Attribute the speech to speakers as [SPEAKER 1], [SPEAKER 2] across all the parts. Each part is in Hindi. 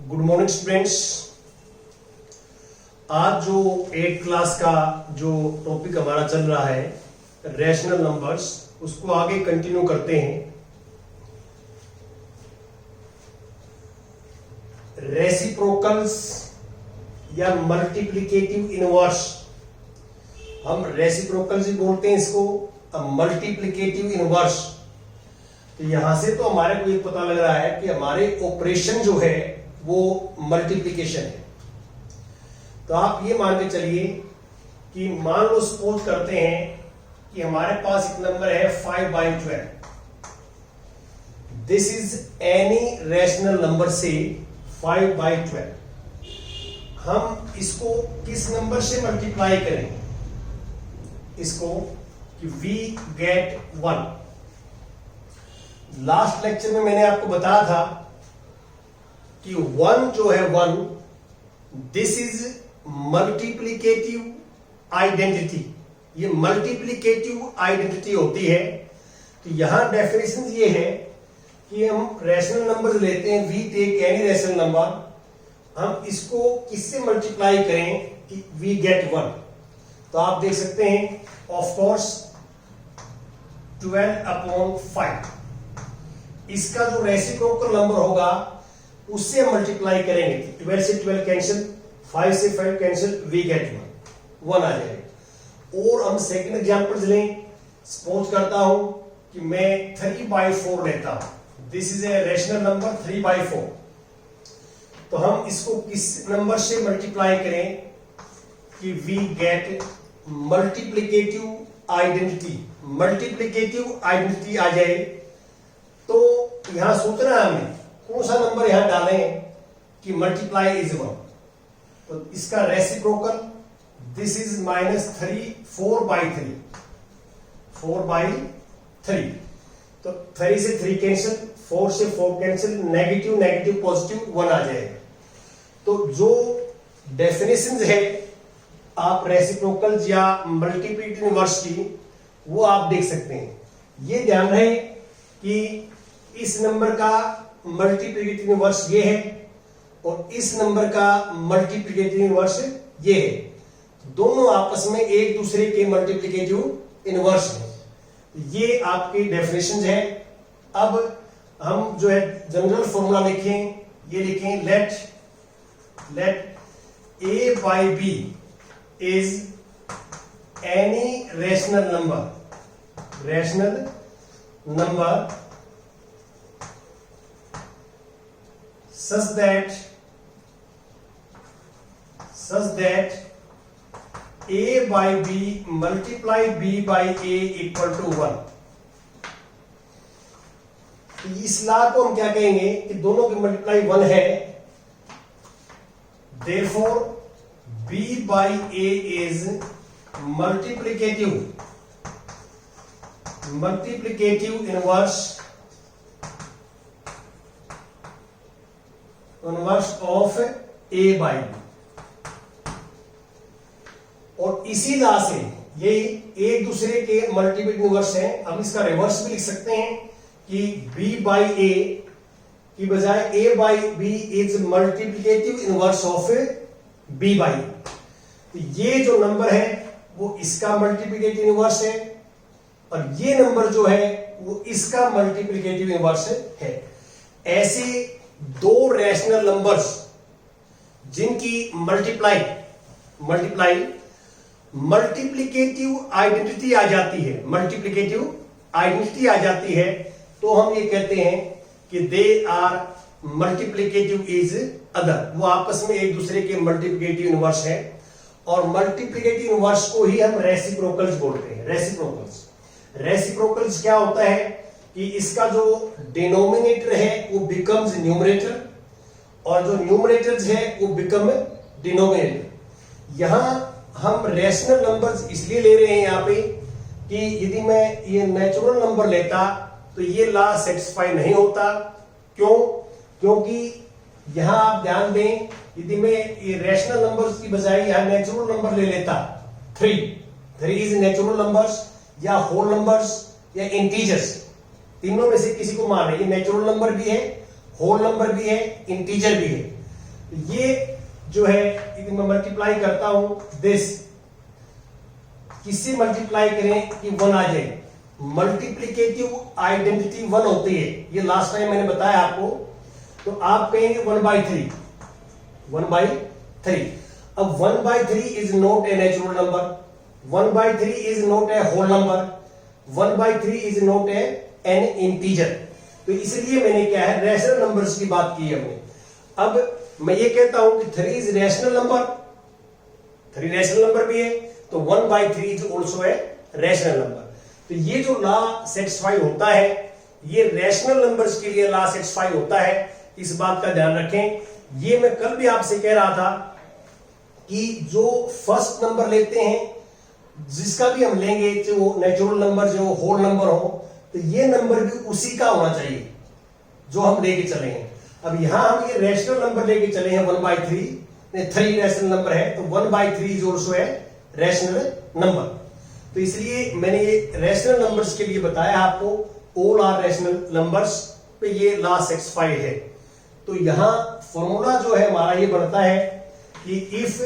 [SPEAKER 1] Good morning students. आज जो 8th क्लास का जो टॉपिक हमारा चल रहा है रैशनल नंबर्स, उसको आगे कंटिन्यू करते हैं। रेसिप्रोकल्स या मल्टीप्लिकेटिव इनवर्स, हम रेसिप्रोकल्स भी बोलते हैं इसको, मल्टीप्लिकेटिव इनवर्स। तो यहां से तो हमारे को ये पता लग रहा है कि हमारे ऑपरेशन जो है वो मल्टीप्लिकेशन है। तो आप ये मान के चलिए कि मान लो सपोज करते हैं कि हमारे पास एक नंबर है 5/12। This is any rational number से 5/12। हम इसको किस नंबर से मल्टीप्लाई करें इसको कि वी गेट 1। लास्ट लेक्चर में मैंने आपको बताया था कि 1 जो है 1, दिस इज मल्टीप्लिकेटिव आइडेंटिटी। ये मल्टीप्लिकेटिव आइडेंटिटी होती है। तो यहां डेफिनेशन ये है कि हम रैशनल नंबर लेते हैं, we take any rational number, हम इसको किससे मल्टीप्लाई करें कि वी गेट 1। तो आप देख सकते हैं ऑफ कोर्स 12/5 इसका जो रेसिप्रोकल नंबर होगा उससे मल्टीप्लाई करेंगे। 12 से 12 कैंसिल, 5 से 5 कैंसिल, वी गेट 1 आ जाएगा। और हम सेकंड एग्जांपल लें। सपोज करता हूं कि मैं 3/4 लेता हूं। This is a rational number 3/4। तो हम इसको किस नंबर से मल्टीप्लाई करें कि we get multiplicative identity. Multiplicative identity आ जाए तो यहां सोचना है हमें कौन सा नंबर यहां डालें कि मल्टीप्लाई इज 1। तो इसका रेसिप्रोकल दिस इज -3 4/3 4/3। तो 3 से 3 कैंसिल, 4 से 4 कैंसिल, नेगेटिव नेगेटिव पॉजिटिव 1 आ जाएगा। तो जो डेफिनेशंस है आप रेसिप्रोकल्स या मल्टीप्लिकेटिव इनवर्स की, वो आप देख सकते हैं। ये ध्यान रहे कि इस नंबर का मल्टीप्लिकेटिव इनवर्स ये है और इस नंबर का मल्टीप्लिकेटिव इनवर्स ये है। दोनों आपस में एक दूसरे के मल्टीप्लिकेटिव इनवर्स हैं। ये आपकी डेफिनेशन है। अब हम जो है जनरल फॉर्मूला लिखें, ये लिखें let a/b is any rational number such that a/b multiply b/a equal to 1। इस लॉ को हम क्या कहेंगे कि दोनों की मल्टीप्लाई 1 है। therefore b/a is multiplicative inverse of a/b। और इसी लॉ से ये एक दूसरे के मल्टीप्लिकेटिव इनवर्स हैं। हम इसका रिवर्स भी लिख सकते हैं कि b/a की बजाय a/b is multiplicative inverse of b/a। तो ये जो नंबर है वो इसका मल्टीप्लिकेटिव इनवर्स है और ये नंबर जो है वो इसका मल्टीप्लिकेटिव इनवर्स है। ऐसे दो रैशनल नंबर्स जिनकी मल्टीप्लिकेटिव आइडेंटिटी आ जाती है, तो हम ये कहते हैं कि they are multiplicative is other. वो आपस में एक दूसरे के मल्टीप्लिकेटिव इनवर्स है और मल्टीप्लिकेटिव इनवर्स को ही हम रेसिप्रोकल्स बोलते हैं। रेसिप्रोकल्स क्या होता है कि इसका जो डिनोमिनेटर है वो बिकम्स न्यूमरेटर और जो न्यूमरेटर्स है वो बिकम डिनोमिनेटर। यहां हम रैशनल नंबर्स इसलिए ले रहे हैं यहां पे कि यदि मैं ये नेचुरल नंबर लेता तो ये लॉ सेटिस्फाई नहीं होता। क्यों? क्योंकि यहां आप ध्यान दें, यदि मैं ये रैशनल नंबर्स की बजाय यहां नेचुरल नंबर ले लेता, 3 इज नेचुरल नंबर्स या होल नंबर्स या इंटीजर्स, तीनों में से किसी को मान रहे, ये नेचुरल नंबर भी है, होल नंबर भी है, इंटीजर भी है। ये जो है यदि मैं मल्टीप्लाई करता हूं दिस, किससे मल्टीप्लाई करें कि 1 आ जाए? मल्टीप्लिकेटिव आइडेंटिटी 1 होती है, ये लास्ट टाइम मैंने बताया आपको। तो आप कहेंगे 1/3, 1/3। अब 1/3 is not a natural number, 1/3 is not a whole number, 1/3 is not an एन इंटीजर। तो इसलिए मैंने क्या है, रैशनल नंबर्स की बात की हमने। अब मैं ये कहता हूं कि 3 is rational number, 3 rational number भी है, तो 1/3 is also a rational number. तो ये जो लॉ सेटिस्फाई होता है, ये रैशनल नंबर्स के लिए लॉ सेटिस्फाई होता है, इस बात का ध्यान रखें। ये मैं कल भी आपसे कह रहा था कि जो फर्स्ट नंबर लेते हैं, जिसका भी हम लेंगे, जो नेचुरल नंबर, जो होल नंबर हो, तो ये नंबर भी उसी का होना चाहिए जो हम लेके चले हैं। अब यहां हम ये रैशनल नंबर लेके चले हैं 1/3, 3 रैशनल नंबर है, तो 1/3 इज ऑल्सो है रैशनल नंबर। तो इसलिए मैंने ये रैशनल नंबर्स के लिए बताया आपको, ऑल आर रैशनल नंबर्स पे ये लॉ सेटिस्फाइड है। तो यहां फॉर्मूला जो है हमारा ये बनता है कि if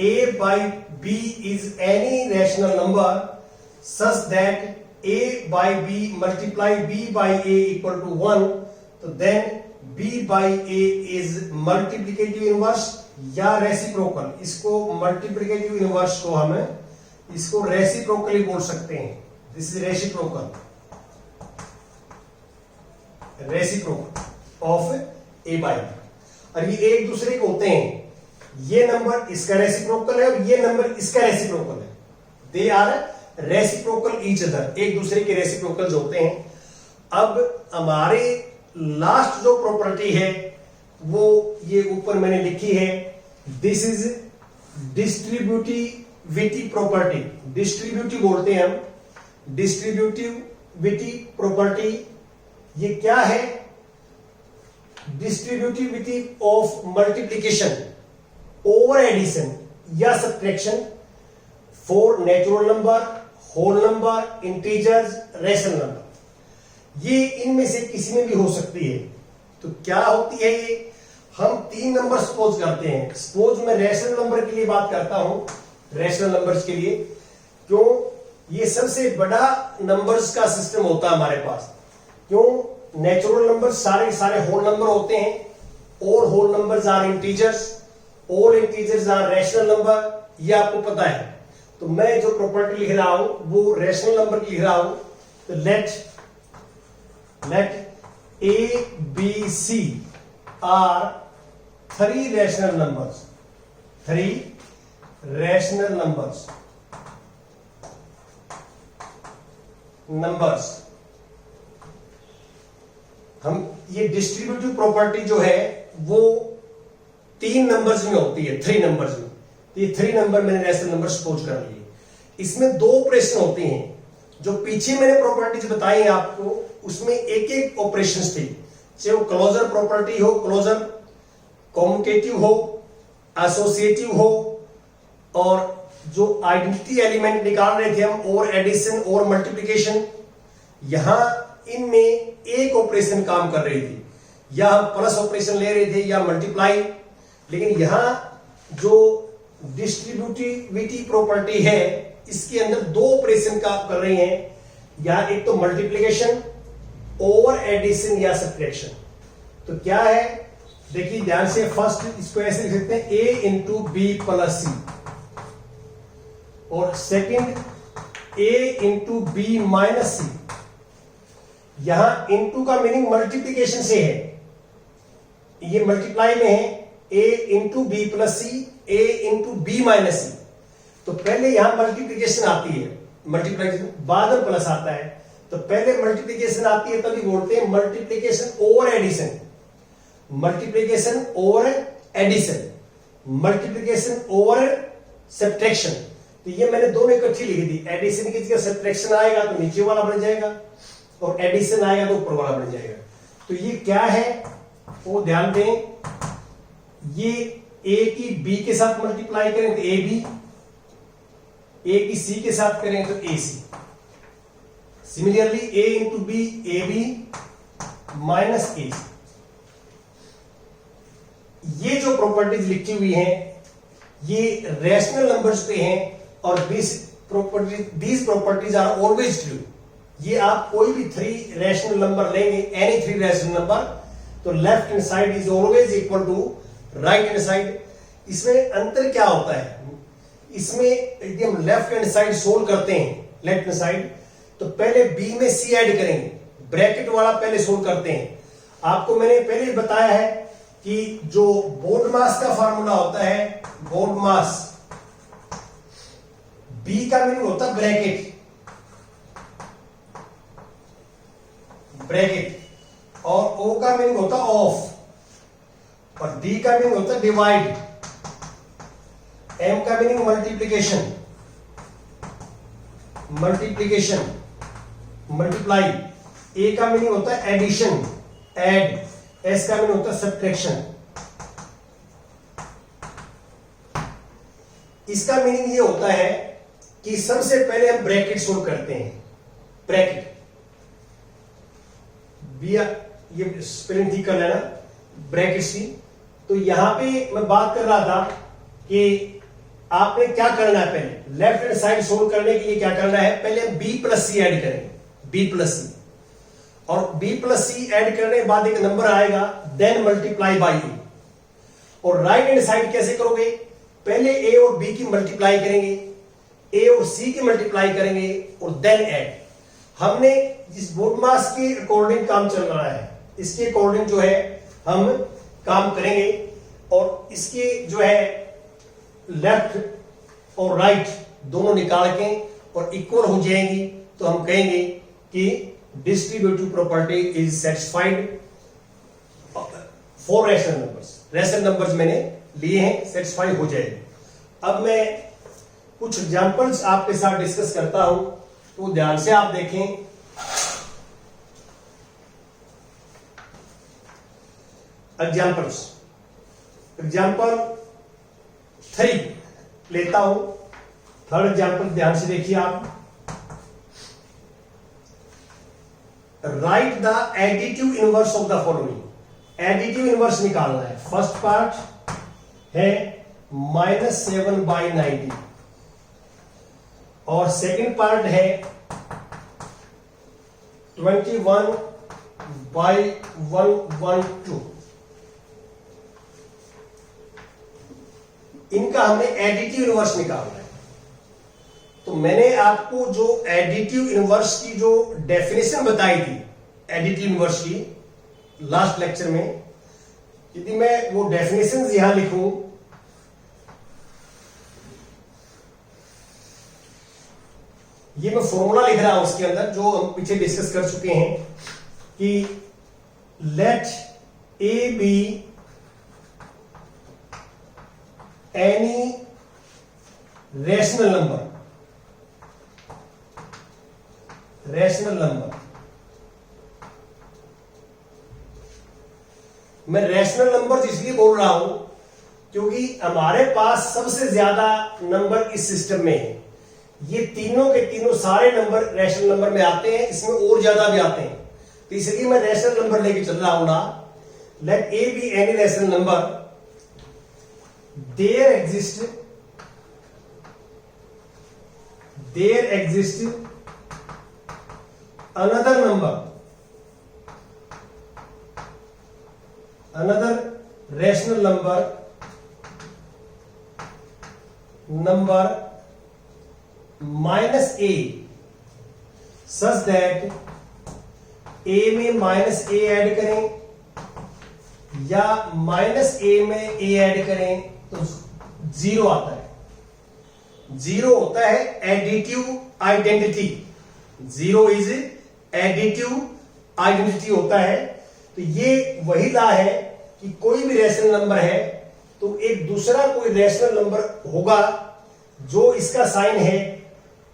[SPEAKER 1] a by b is any rational number such that a by b multiply b by a equal to 1, तो then b by a is multiplicative inverse या रेसिप्रोकल। इसको मल्टीप्लिकेटिव इनवर्स को हम इसको रेसिप्रोकली बोल सकते हैं। This is reciprocal, reciprocal of a by b. और ये एक दूसरे के होते हैं, ये नंबर इसका रेसिप्रोकल है और ये नंबर इसका रेसिप्रोकल है। They are reciprocal each other, एक दूसरे के रेसिप्रोकल होते हैं। अब हमारे लास्ट जो प्रॉपर्टी है वो ये ऊपर मैंने लिखी है, this is distributivity property. Distributive बोलते हैं हम, डिस्ट्रीब्यूटिविटी प्रॉपर्टी। ये क्या है? Distributivity of multiplication over addition या subtraction for natural number, whole number, integers, rational number. ये इनमें से किसी में भी हो सकती है। तो क्या होती है ये? हम 3 नंबर सपोज करते हैं। सपोज मैं रैशनल नंबर के लिए बात करता हूं, रैशनल नंबर्स के लिए। क्यों? ये सबसे बड़ा नंबर्स का सिस्टम होता है हमारे पास। क्यों? नेचुरल नंबर सारे सारे होल नंबर होते हैं, और whole numbers are integers, all integers are rational number, ये आपको पता है। तो मैं जो प्रॉपर्टी लिख रहा हूं वो रैशनल नंबर की लिख रहा हूं। तो let a b c are 3 rational numbers, 3 rational numbers. हम ये डिस्ट्रीब्यूटिव प्रॉपर्टी जो है वो 3 नंबर्स में होती है, 3 नंबर्स में। तो ये 3 नंबर मैंने रैशनल नंबर सपोज कर लिए। इसमें 2 ऑपरेशन होते हैं। जो पीछे मैंने प्रॉपर्टीज बताई है आपको, उसमें एक एक ऑपरेशन थे, चाहे वो क्लोजर प्रॉपर्टी हो, क्लोजर, कॉम्यूटेटिव हो, एसोसिएटिव हो, और जो आइडेंटिटी एलिमेंट निकाल रहे थे हम, और एडिशन और मल्टीप्लिकेशन, यहां इनमें एक ऑपरेशन काम कर रही थी, या हम प्लस ऑपरेशन ले रहे थे या मल्टीप्लाई। लेकिन यहां जो डिस्ट्रीब्यूटिविटी प्रॉपर्टी है, इसके अंदर 2 ऑपरेशन काम कर रही हैं, या एक तो मल्टीप्लिकेशन और एडिशन या सब्ट्रैक्शन। तो क्या है, देखिए ध्यान से। फर्स्ट इसको ऐसे लिख सकते हैं, a into b plus c, और second a into b minus c. यहां इनटू का मीनिंग मल्टीप्लिकेशन से है, ये मल्टीप्लाई में है, a into b plus c, a into b minus c. तो पहले यहां मल्टीप्लिकेशन आती है, मल्टीप्लिकेशन बाद में प्लस आता है। तो पहले मल्टीप्लिकेशन आती है, तभी बोलते हैं multiplication over addition, multiplication over addition, multiplication over subtraction. तो ये मैंने दोनों इकट्ठी लिखी थी। एडिशन की जगह सब्ट्रैक्शन आएगा तो नीचे वाला बन जाएगा, और एडिशन आएगा तो ऊपर वाला बन जाएगा। तो ये क्या है वो ध्यान दें। ये ए की बी के साथ मल्टीप्लाई करें तो ए बी, ए की सी के साथ करें तो a c. Similarly a into b, a b minus a c. ये जो प्रॉपर्टीज लिखी हुई हैं ये रैशनल नंबर्स पे हैं और these properties are always true. ये आप कोई भी 3 रैशनल नंबर लेंगे, एनी 3 रैशनल नंबर, तो left hand side is always equal to right hand side. इसमें अंतर क्या होता है, इसमें यदि हम लेफ्ट हैंड साइड सोल्व करते हैं लेफ्ट हैंड साइड, तो पहले बी में सी ऐड करेंगे, ब्रैकेट वाला पहले सोल्व करते हैं। आपको मैंने पहले ही बताया है कि जो बोर्ड मास का फार्मूला होता है, बोर्ड मास, बी का मीनिंग होता है ब्रैकेट, और ओ का मीनिंग होता है ऑफ, और डी का मीनिंग होता है डिवाइड, एम का मीनिंग मल्टीप्लीकेशन, मल्टीप्लाई, ए का मीनिंग होता है एडिशन, ऐड, एस का मीनिंग होता है सब्ट्रैक्शन। इसका मीनिंग ये होता है कि सबसे पहले हम ब्रैकेट सोल्व करते हैं, ब्रैकेट बिया, ये स्पेलिंग ठीक कर लेना, ब्रैकेट सी। तो यहां पे मैं बात कर रहा था कि आपने क्या करना है, पहले लेफ्ट हैंड साइड सोल्व करने के लिए क्या करना है, पहले हम बी प्लस सी ऐड करेंगे, बी प्लस सी, और बी प्लस सी ऐड करने के बाद एक नंबर आएगा, देन मल्टीप्लाई बाई ए। और राइट हैंड साइड कैसे करोगे, पहले ए और बी की मल्टीप्लाई करेंगे, ए और सी की मल्टीप्लाई करेंगे, और देन ऐड। हमने जिस बोर्ड मास के अकॉर्डिंग काम चल रहा है, इसके अकॉर्डिंग जो है हम काम करेंगे, और इसके जो है लेफ्ट और राइट दोनों निकाल के और इक्वल हो जाएंगी, तो हम कहेंगे कि distributive property is satisfied for rational numbers. Rational numbers मैंने लिए हैं, सेटिस्फाई हो जाएगी। अब मैं कुछ एग्जांपल्स आपके साथ डिस्कस करता हूं, तो ध्यान से आप देखें। एग्जाम्पल 3 लेता हूं, थर्ड एग्जाम्पल ध्यान से देखिए आप। Right the additive inverse of the following. Additive inverse निकालना है। फर्स्ट पार्ट है -7/90 और सेकंड पार्ट है 21/112। इनका हमें एडिटिव इनवर्स निकालना है। तो मैंने आपको जो एडिटिव इनवर्स की जो डेफिनेशन बताई थी, एडिटिव इनवर्स की लास्ट लेक्चर में, यदि मैं वो डेफिनेशन यहां लिखूं, ये मैं फॉर्मूला लिख रहा हूं उसके अंदर, जो हम पीछे डिस्कस कर चुके हैं कि let a b any rational number, मैं रैशनल नंबर इसलिए बोल रहा हूं क्योंकि हमारे पास सबसे ज्यादा नंबर इस सिस्टम में है। ये तीनों के तीनों सारे नंबर रैशनल नंबर में आते हैं, इसमें और ज्यादा भी आते हैं, तो इसलिए मैं रैशनल नंबर लेके चल रहा हूं ना। Let a b any rational number, there exist another rational number minus a such that a में माइनस a ऐड करें या माइनस a में a ऐड करें तो 0 आता है। 0 होता है additive identity, 0 is additive identity होता है। तो ये वही लॉ है कि कोई भी रैशनल नंबर है तो एक दूसरा कोई रैशनल नंबर होगा जो इसका साइन है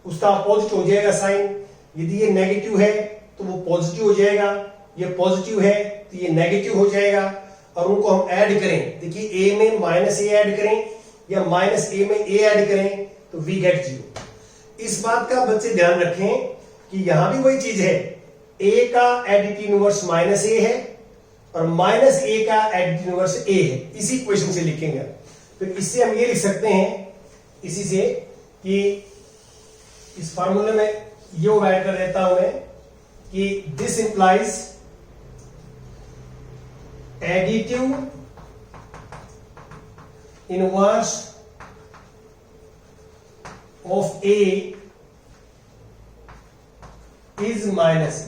[SPEAKER 1] उसका अपोजिट हो जाएगा साइन। यदि ये नेगेटिव है तो वो पॉजिटिव हो जाएगा, ये पॉजिटिव है तो ये नेगेटिव हो जाएगा, और उनको हम ऐड करें, देखिए a में माइनस a ऐड करें या माइनस a में a ऐड करें तो v गेट 0। इस बात का बच्चे ध्यान रखें कि यहां भी वही चीज है, a का एडिटिव इनवर्स माइनस a है और माइनस ए का एडिटिव इनवर्स ए है, इसी इक्वेशन से लिखेंगे। फिर इससे हम ये लिख सकते हैं इसी से कि इस फार्मूले में ये ऐड कर देता हूं मैं कि this implies additive inverse of a is minus a.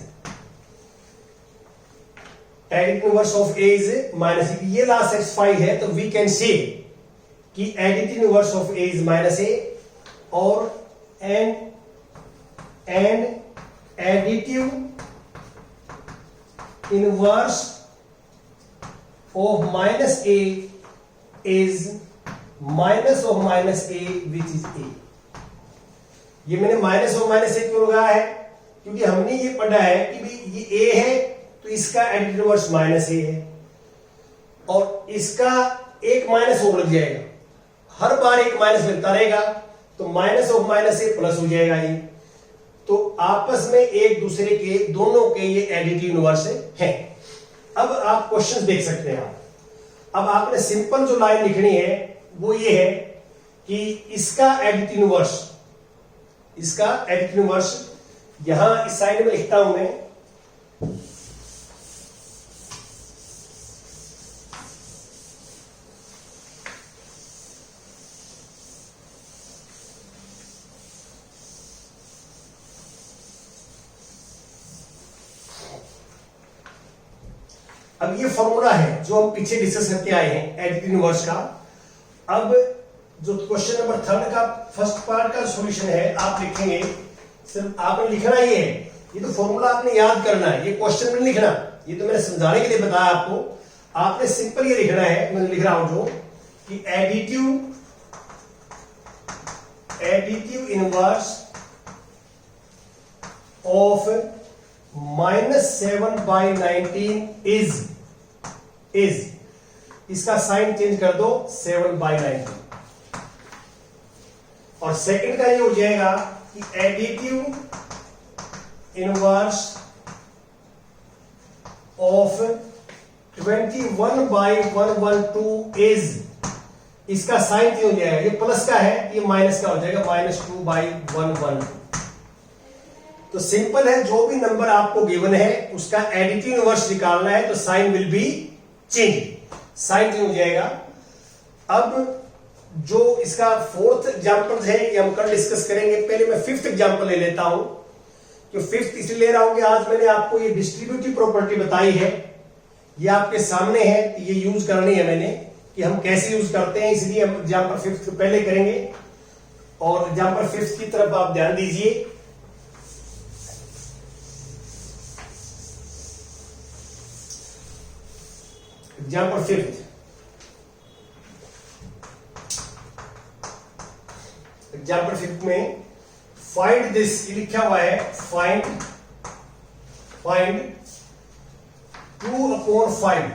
[SPEAKER 1] Additive inverse of a is minus a, ये लास्ट सेटिस्फाई है तो वी कैन से कि additive inverse of a is minus a और and additive inverse of minus a is minus of minus a which is a. ये मैंने माइनस ऑफ माइनस ए क्यों लगाया है? क्योंकि हमने ये पढ़ा है कि भाई ये ए है तो इसका एडिटिव इनवर्स माइनस ए है और इसका एक माइनस और लग जाएगा, हर बार एक माइनस लगता रहेगा तो minus of minus A plus हो जाएगा ये। तो आपस में एक दूसरे के दोनों के ये एडिटिव इनवर्स हैं। अब आप क्वेश्चन देख सकते हैं। अब आपने सिंपल जो लाइन लिखनी है वो ये है कि इसका एडिटिव इनवर्स, इसका एडिटिव इनवर्स यहां इस साइड में लिखता हूं मैं, अब ये फॉर्मूला है जो हम पीछे डिस्कस करके आए हैं एडिटिव इनवर्स का। अब जो क्वेश्चन नंबर 3 का फर्स्ट पार्ट का सॉल्यूशन है आप लिखेंगे, सिर्फ आपने लिखना ही है, ये तो फॉर्मूला आपने याद करना है, ये क्वेश्चन में लिखना, ये तो मैंने समझाने के लिए बताया आपको। आपने सिंपल ये लिखना है, मैं लिख रहा हूं जो कि एडिटिव इनवर्स ऑफ -7/19 इज इसका साइन चेंज कर दो 7/19 और सेकंड का ये हो जाएगा कि एडिटिव इनवर्स ऑफ 21/112 इज, इसका साइन चेंज हो जाएगा, ये प्लस का है ये माइनस का हो जाएगा -2/112। तो सिंपल है, जो भी नंबर आपको गिवन है उसका एडिटिव इनवर्स निकालना है तो sign will be change, sign change हो जाएगा। अब जो इसका फोर्थ एग्जांपल है ये हम कल डिस्कस करेंगे, पहले मैं फिफ्थ एग्जांपल ले लेता हूं। जो फिफ्थ इसलिए ले रहा हूं कि आज मैंने आपको ये डिस्ट्रीब्यूटिव प्रॉपर्टी बताई है, ये आपके सामने है, ये यूज करनी है मैंने कि हम कैसे यूज करते हैं, इसलिए हम एग्जांपल फिफ्थ पहले करेंगे और एग्जांपल फिफ्थ की तरफ आप ध्यान दीजिए। एग्जांपल फिफ्थ, एग्जांपल फिफ्थ में फाइंड दिस लिखा हुआ है, फाइंड 2/5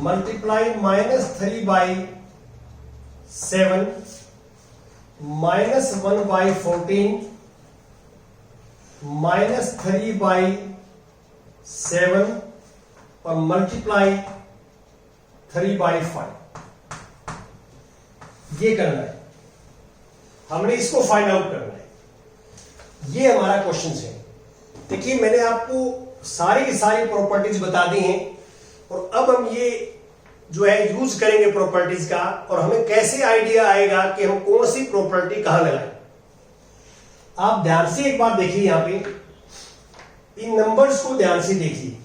[SPEAKER 1] मल्टीप्लाई -3/7 -1/14 -3/7 और मल्टीप्लाई 3/5, ये करना है, हमने इसको फाइंड आउट करना है। ये हमारा क्वेश्चन है। देखिए मैंने आपको सारी की सारी प्रॉपर्टीज बता दी हैं और अब हम ये जो है यूज करेंगे प्रॉपर्टीज का, और हमें कैसे आइडिया आएगा कि हम कौन सी प्रॉपर्टी कहां लगाएं। आप ध्यान से एक बात देखिए, यहां पे इन नंबर्स को ध्यान से देखिए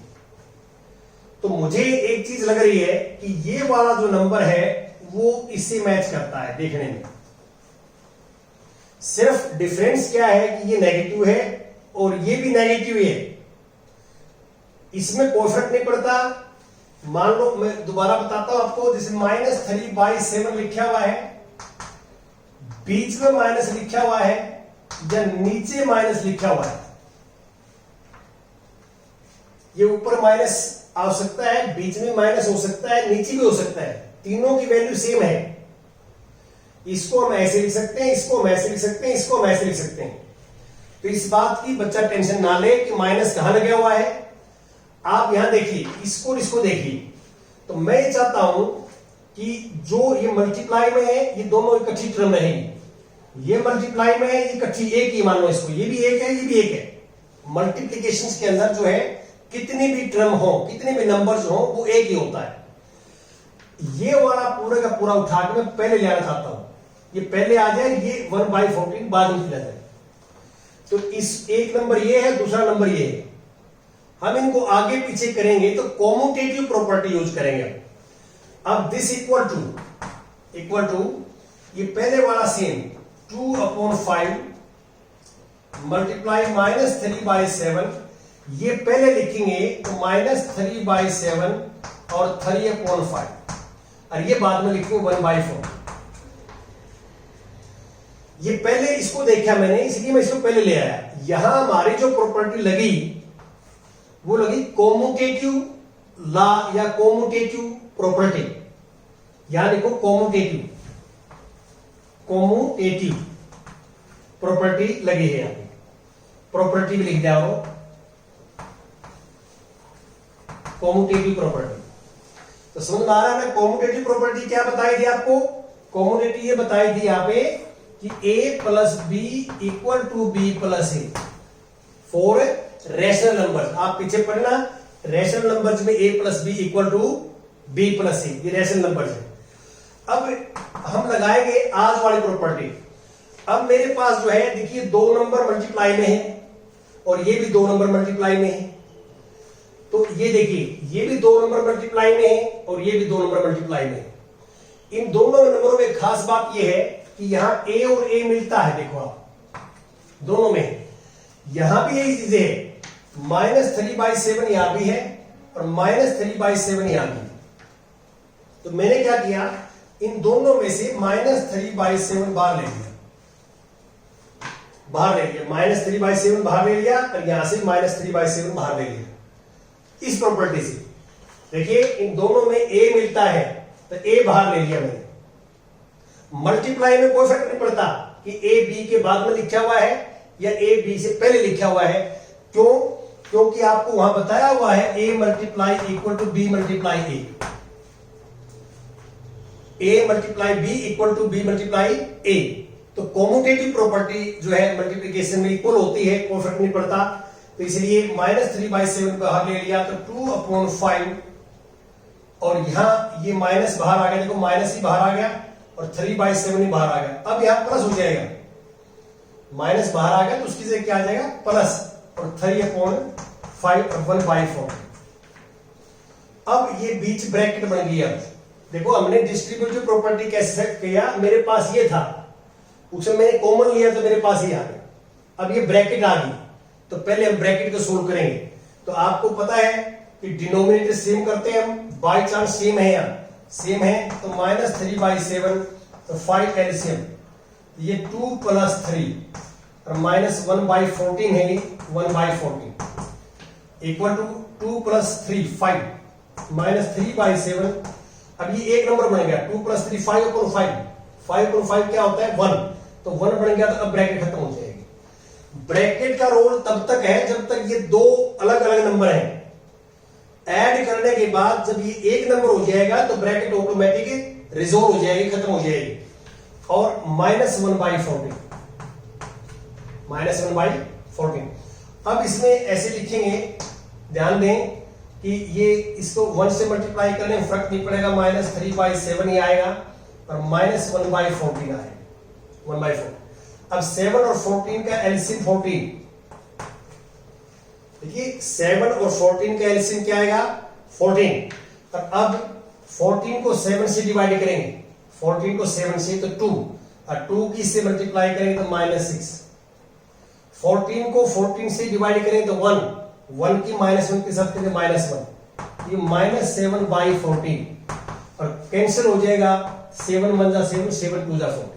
[SPEAKER 1] तो मुझे एक चीज लग रही है कि ये वाला जो नंबर है वो इससे मैच करता है देखने में। सिर्फ डिफरेंस क्या है कि ये नेगेटिव है और ये भी नेगेटिव है, इसमें कोई फर्क नहीं पड़ता। मान लो मैं दोबारा बताता हूं आपको, जैसे -3/7 लिखा हुआ है, बीच में माइनस लिखा हुआ है या नीचे माइनस लिखा हुआ है, ये ऊपर माइनस आ सकता है, बीच में माइनस हो सकता है, नीचे भी हो सकता है, तीनों की वैल्यू सेम है। इसको हम ऐसे लिख सकते हैं, इसको हम ऐसे लिख सकते हैं, इसको हम ऐसे लिख सकते हैं। तो इस बात की बच्चा टेंशन ना ले कि माइनस कहां लगा हुआ है, आप यहां देखिए, इसको इसको देखिए, तो मैं ये चाहता हूं कि जो ये मल्टीप्लाई में है ये दोनों इकट्ठी टर्म रहेंगी, ये मल्टीप्लाई में है ये इकट्ठी एक ही मान लो इसको, ये भी एक है ये भी एक है। मल्टीप्लिकेशन के अंदर जो है कितनी भी टर्म हो, कितने भी नंबर्स हो, वो एक ही होता है। ये वाला पूरा का पूरा उठा के मैं पहले ले आना चाहता हूं, ये पहले आ जाए, ये 1/14 बाद में फिर आ जाए। तो इस एक नंबर ये है, दूसरा नंबर ये है, हम इनको आगे पीछे करेंगे तो कॉम्यूटेटिव प्रॉपर्टी यूज करेंगे। अब दिस इक्वल टू ये पहले वाला सेम 2/5 मल्टीप्लाई -3/7, ये पहले लिखेंगे तो -3/7 और 3/5, और ये बाद में लिखेंगे 1/4। ये पहले इसको देखा मैंने, इसलिए मैं इसको पहले ले आया। यहां हमारी जो प्रॉपर्टी लगी वो लगी कॉम्यूटेटिव लॉ या कॉम्यूटेटिव प्रॉपर्टी। यहां लिखो कॉम्यूटेटिव प्रॉपर्टी लगी है, यहां पे प्रॉपर्टी भी लिख जाओ, कॉम्यूटेटिव प्रॉपर्टी। तो समझ में आ रहा है ना कॉम्यूटेटिव प्रॉपर्टी क्या बताई थी आपको? कॉम्यूटेटिव ये बताई थी यहां पे कि a plus b equal to b plus a for rational number. आप पीछे पढ़ना, रैशनल नंबर्स में a plus b equal to b plus a, ये रैशनल नंबर्स है। अब हम लगाएंगे आज वाली प्रॉपर्टी। अब मेरे पास जो है देखिए दो नंबर मल्टीप्लाई में है और ये भी दो नंबर मल्टीप्लाई में है, तो ये देखिए ये भी दो नंबर मल्टीप्लाई में है और ये भी दो नंबर मल्टीप्लाई में है। इन दोनों नंबरों में खास बात यह है कि यहां a और a मिलता है, देखो आप दोनों में, यहां भी यही चीजें है, -3/7 यहां भी है और -3/7 यहां भी। तो मैंने क्या किया, इन दोनों में से -3/7 बाहर ले लिया, -3/7 बाहर ले लिया और यहां से -3/7 बाहर ले लिया। इस प्रॉपर्टी से देखिए इन दोनों में a मिलता है तो a बाहर ले लिया मैंने। मल्टीप्लाई में कोई फर्क नहीं पड़ता कि a b के बाद में लिखा हुआ है या a b से पहले लिखा हुआ है, क्यों? क्योंकि आपको वहां बताया हुआ है a multiply equal to b multiply a multiply b equal to b multiply a। तो कॉम्यूटेटिव प्रॉपर्टी जो है मल्टीप्लिकेशन में इक्वल होती है, कोई फर्क नहीं पड़ता। तो इसलिए -3/7 बाहर ले लिया तो 2/5, और यहां ये माइनस बाहर आ गया, देखो माइनस ही बाहर आ गया और 3/7 ही बाहर आ गया। अब यहां प्लस हो जाएगा, माइनस बाहर आ गया तो उसकी जगह क्या आ जाएगा प्लस, और 3/5 और 1/4। अब ये बीच ब्रैकेट बन गया। देखो हमने डिस्ट्रीब्यूटिव प्रॉपर्टी कैसे सेट किया, मेरे पास ये था, उसमें मैंने कॉमन लिया तो मेरे पास ही आ गया। अब ये ब्रैकेट आ गई तो पहले हम ब्रैकेट को सोल्व करेंगे। तो आपको पता है कि डिनोमिनेटर सेम करते हैं हम, बाई चांस सेम है, यहाँ सेम है तो -3/7 तो 5 एलसीएम, ये 2 + 3 और -1/14 है, 1/14 इक्वल टू 2 + 3 5 -3/7। अब ये एक नंबर बन गया, 2 + 3 5/5, 5/5 क्या होता है 1, तो 1 बन गया। तो अब ब्रैकेट खत्म हो जाएगी। ब्रैकेट का रोल तब तक है जब तक ये दो अलग अलग नंबर हैं, ऐड करने के बाद जब ये एक नंबर हो जाएगा तो ब्रैकेट ऑटोमेटिक रिजोल्व हो जाएगी, खत्म हो जाएगी। और -1/14, -1/14। अब इसमें ऐसे लिखेंगे, ध्यान दें कि ये इसको 1 से मल्टीप्लाई करने में फर्क नहीं पड़ेगा, -3/7 ही आएगा और -1/14 आएगा, 1/4। अब 7 और 14 का एलसीएम 14, देखिए 7 और 14 का एलसीएम क्या आएगा 14। और अब 14 को 7 से डिवाइड करेंगे, 14 को 7 से तो 2, और 2 की से मल्टीप्लाई करेंगे तो -6। 14 को 14 से डिवाइड करेंगे तो 1, 1 की -1 के साथ करेंगे -1, ये -7/14 और कैंसिल हो जाएगा, 7 × 1 = 7, 7 × 2 = 14।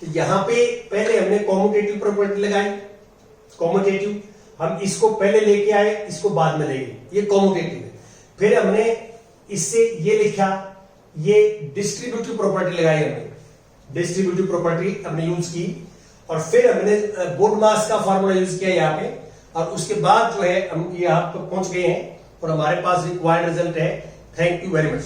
[SPEAKER 1] तो यहां पे पहले हमने कॉम्यूटेटिव प्रॉपर्टी लगाई, कॉम्यूटेटिव हम इसको पहले लेके आए, इसको बाद में लेंगे, ये कॉम्यूटेटिव है। फिर हमने इससे ये लिखा, ये डिस्ट्रीब्यूटिव प्रॉपर्टी लगाई, हमने डिस्ट्रीब्यूटिव प्रॉपर्टी हमने यूज की, और फिर हमने बोर्ड मास का फॉर्मूला यूज किया यहाँ पे, और उसके बाद जो है हम यहाँ पर पहुंच गए हैं और हमारे पास रिक्वायर्ड रिजल्ट है। Thank you very much.